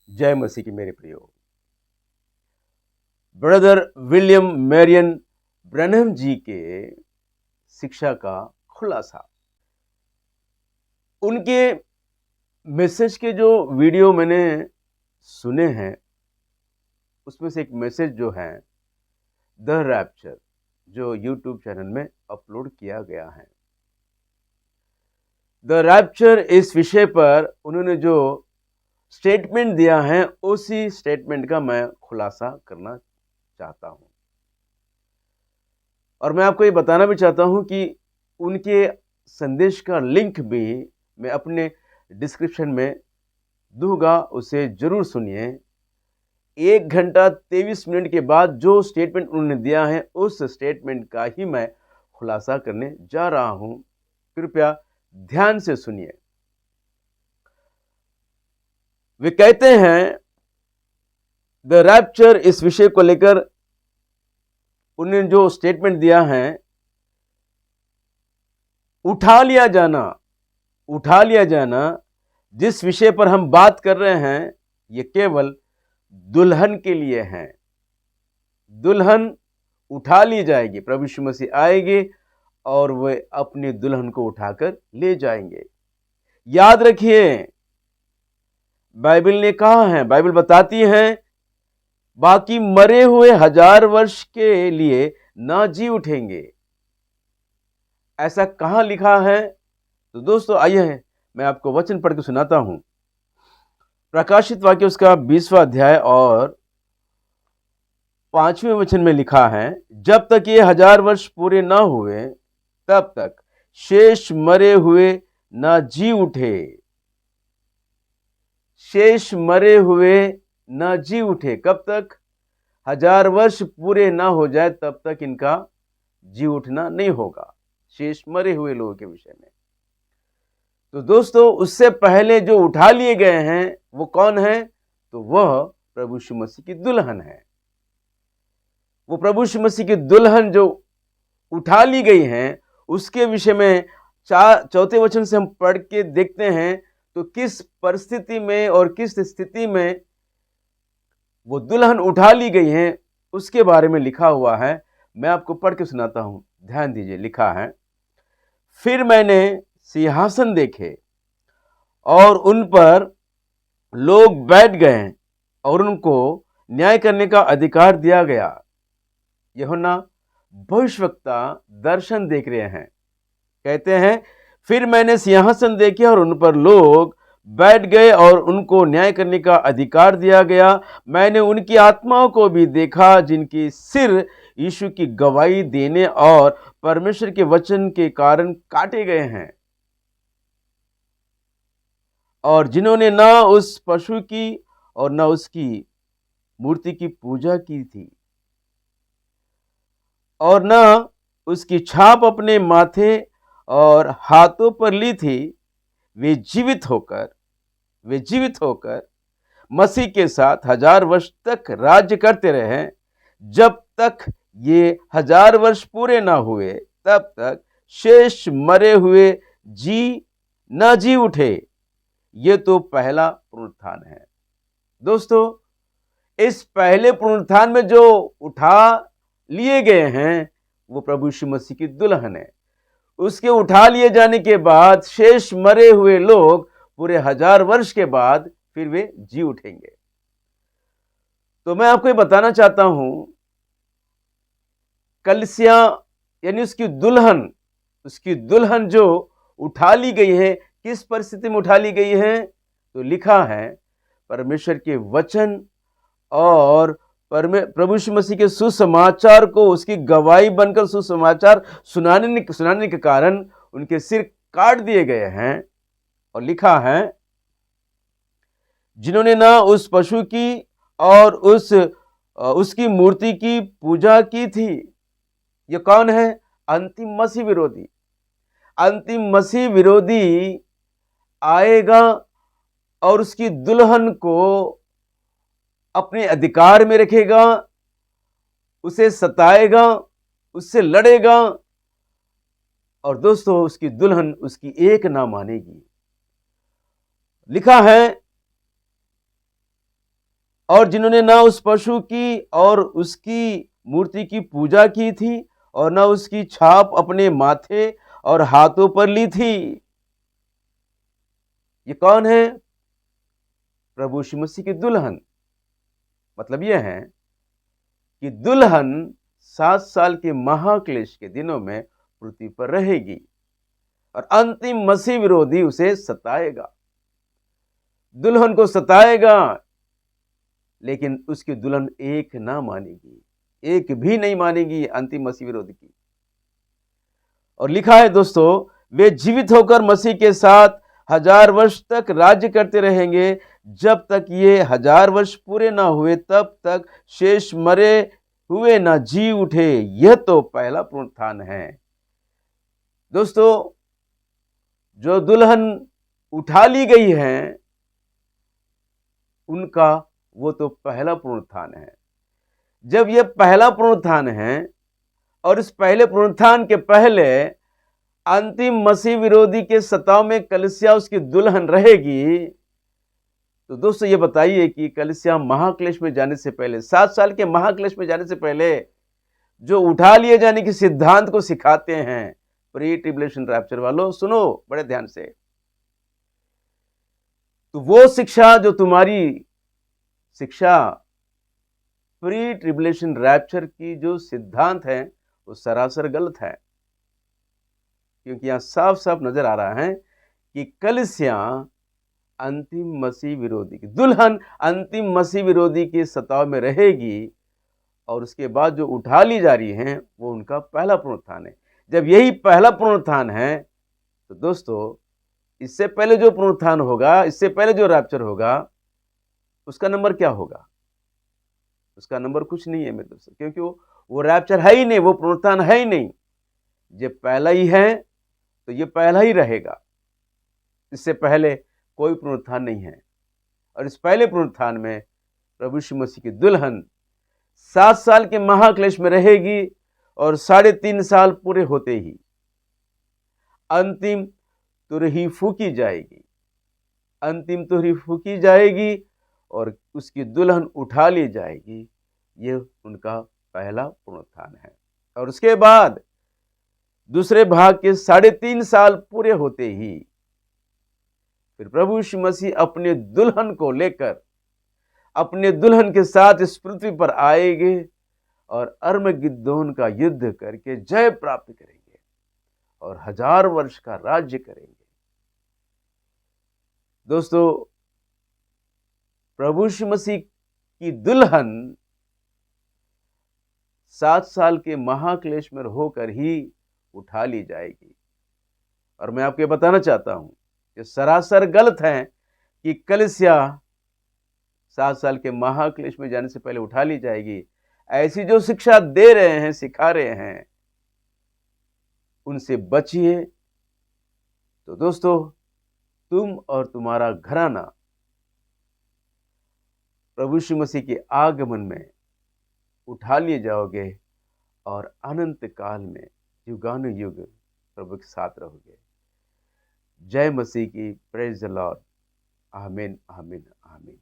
जय मसीह की मेरे प्रियो। ब्रदर विलियम मैरियन ब्रैनम जी के शिक्षा का खुलासा, उनके मैसेज के जो वीडियो मैंने सुने हैं उसमें से एक मैसेज जो है द रैप्चर, जो यूट्यूब चैनल में अपलोड किया गया है। द रैप्चर इस विषय पर उन्होंने जो स्टेटमेंट दिया है उसी स्टेटमेंट का मैं खुलासा करना चाहता हूं और मैं आपको ये बताना भी चाहता हूं कि उनके संदेश का लिंक भी मैं अपने डिस्क्रिप्शन में दूंगा, उसे जरूर सुनिए। 1 घंटा 23 मिनट के बाद जो स्टेटमेंट उन्होंने दिया है उस स्टेटमेंट का ही मैं खुलासा करने जा रहा हूं। कृपया ध्यान से सुनिए। वे कहते हैं द रैप्चर, इस विषय को लेकर उन्होंने जो स्टेटमेंट दिया है, उठा लिया जाना जिस विषय पर हम बात कर रहे हैं ये केवल दुल्हन के लिए है। दुल्हन उठा ली जाएगी, प्रभु यीशु मसीह आएंगे और वे अपनी दुल्हन को उठाकर ले जाएंगे। याद रखिए, बाइबल ने कहा है, बाइबल बताती है, बाकी मरे हुए 1000 वर्ष के लिए ना जी उठेंगे। ऐसा कहां लिखा है? तो दोस्तों आइए मैं आपको वचन पढ़ के सुनाता हूं। प्रकाशित वाक्य उसका 20वां अध्याय और 5वें वचन में लिखा है, जब तक ये 1000 वर्ष पूरे ना हुए तब तक शेष मरे हुए ना जी उठे। शेष मरे हुए ना जी उठे। कब तक? 1000 वर्ष पूरे ना हो जाए तब तक इनका जी उठना नहीं होगा। शेष मरे हुए लोगों के विषय में। तो दोस्तों, उससे पहले जो उठा लिए गए हैं वो कौन है? तो वह प्रभु यीशु मसीह की दुल्हन है। वो प्रभु यीशु मसीह की दुल्हन जो उठा ली गई हैं उसके विषय में 4 वचन से हम पढ़ के देखते हैं तो किस परिस्थिति में और किस स्थिति में वो दुल्हन उठा ली गई हैं उसके बारे में लिखा हुआ है। मैं आपको पढ़ के सुनाता हूं, ध्यान दीजिए। लिखा है, फिर मैंने सिंहासन देखे और उन पर लोग बैठ गए और उनको न्याय करने का अधिकार दिया गया। यूहन्ना भविष्यवक्ता दर्शन देख रहे हैं। कहते हैं, फिर मैंने सिंहासन देखे और उन पर लोग बैठ गए और उनको न्याय करने का अधिकार दिया गया। मैंने उनकी आत्माओं को भी देखा जिनकी सिर यीशु की गवाही देने और परमेश्वर के वचन के कारण काटे गए हैं और जिन्होंने न उस पशु की और न उसकी मूर्ति की पूजा की थी और न उसकी छाप अपने माथे और हाथों पर ली थी। वे जीवित होकर मसीह के साथ 1000 वर्ष तक राज्य करते रहे। जब तक ये 1000 वर्ष पूरे ना हुए तब तक शेष मरे हुए न जी उठे। ये तो पहला पुनरुत्थान है। दोस्तों, इस पहले पुनरुत्थान में जो उठा लिए गए हैं वो प्रभु यीशु मसीह की दुल्हन है। उसके उठा लिए जाने के बाद शेष मरे हुए लोग पूरे 1000 वर्ष के बाद फिर वे जी उठेंगे। तो मैं आपको ये बताना चाहता हूं, कलीसिया यानी उसकी दुल्हन जो उठा ली गई है, किस परिस्थिति में उठा ली गई है? तो लिखा है, परमेश्वर के वचन और प्रभु यीशु मसीह के सुसमाचार को उसकी गवाही बनकर सुसमाचार सुनाने के कारण उनके सिर काट दिए गए हैं। और लिखा है, जिन्होंने ना उस पशु की और उसकी मूर्ति की पूजा की थी। ये कौन है? अंतिम मसीह विरोधी आएगा और उसकी दुल्हन को अपने अधिकार में रखेगा, उसे सताएगा, उससे लड़ेगा और दोस्तों उसकी दुल्हन उसकी एक ना मानेगी। लिखा है, और जिन्होंने ना उस पशु की और उसकी मूर्ति की पूजा की थी और ना उसकी छाप अपने माथे और हाथों पर ली थी। ये कौन है? प्रभु यीशु मसीह की दुल्हन। मतलब यह है कि दुल्हन 7 साल के महाक्लेश के दिनों में पृथ्वी पर रहेगी और अंतिम मसीह विरोधी उसे सताएगा, दुल्हन को सताएगा, लेकिन उसकी दुल्हन एक ना मानेगी, एक भी नहीं मानेगी अंतिम मसीह विरोधी की। और लिखा है दोस्तों, वे जीवित होकर मसीह के साथ 1000 वर्ष तक राज्य करते रहेंगे। जब तक ये 1000 वर्ष पूरे ना हुए तब तक शेष मरे हुए ना जी उठे। यह तो पहला पुनरुत्थान है। दोस्तों, जो दुल्हन उठा ली गई है उनका वो तो पहला पुनरुत्थान है। जब यह पहला पुनरुत्थान है और इस पहले पुनरुत्थान के पहले अंतिम मसीह विरोधी के सताव में कलीसिया उसकी दुल्हन रहेगी, तो दोस्तों ये बताइए कि कलीसिया महाक्लेश में जाने से पहले, 7 साल के महाक्लेश में जाने से पहले जो उठा लिए जाने के सिद्धांत को सिखाते हैं, प्री ट्रिब्यूलेशन रैप्चर वालों सुनो बड़े ध्यान से, तो वो शिक्षा जो तुम्हारी शिक्षा प्री ट्रिब्यूलेशन रैप्चर की जो सिद्धांत है वो सरासर गलत है। क्योंकि यहां साफ साफ नजर आ रहा है कि कलीसिया अंतिम मसीह विरोधी की दुल्हन अंतिम मसीह विरोधी के सताव में रहेगी और उसके बाद जो उठा ली जा रही है वो उनका पहला पुनरुत्थान है। जब यही पहला पुनरुत्थान है तो दोस्तों इससे पहले जो पुनरुत्थान होगा, इससे पहले जो रैप्चर होगा, उसका नंबर क्या होगा? उसका नंबर कुछ नहीं है मेरे दोस्तों, क्योंकि वो रैप्चर है ही नहीं, वो पुनरुत्थान है ही नहीं। जब पहला ही है तो ये पहला ही रहेगा, इससे पहले कोई पुनरुत्थान नहीं है। और इस पहले पुनरुत्थान में प्रभु यीशु मसीह की दुल्हन 7 साल के महाक्लेश में रहेगी और 3.5 साल पूरे होते ही अंतिम तुरही फूकी जाएगी, अंतिम तुरही फूकी जाएगी और उसकी दुल्हन उठा ली जाएगी। ये उनका पहला पुनरुत्थान है। और उसके बाद दूसरे भाग के 3.5 साल पूरे होते ही फिर प्रभु यीशु मसीह अपने दुल्हन को लेकर अपने दुल्हन के साथ इस पृथ्वी पर आएंगे और अर्मगिद्दोन का युद्ध करके जय प्राप्त करेंगे और 1000 वर्ष का राज्य करेंगे। दोस्तों, प्रभु यीशु मसीह की दुल्हन 7 साल के महाक्लेश में होकर ही उठा ली जाएगी। और मैं आपको बताना चाहता हूं कि सरासर गलत है कि कलीसिया 7 साल के महाक्लेश में जाने से पहले उठा ली जाएगी। ऐसी जो शिक्षा दे रहे हैं, सिखा रहे हैं, उनसे बचिए। तो दोस्तों, तुम और तुम्हारा घराना प्रभु यीशु मसीह के आगमन में उठा लिए जाओगे और अनंत काल में युगानुयुग प्रभु के साथ रहोगे। जय मसीह की। Praise the Lord. आमीन, आमीन, आमीन।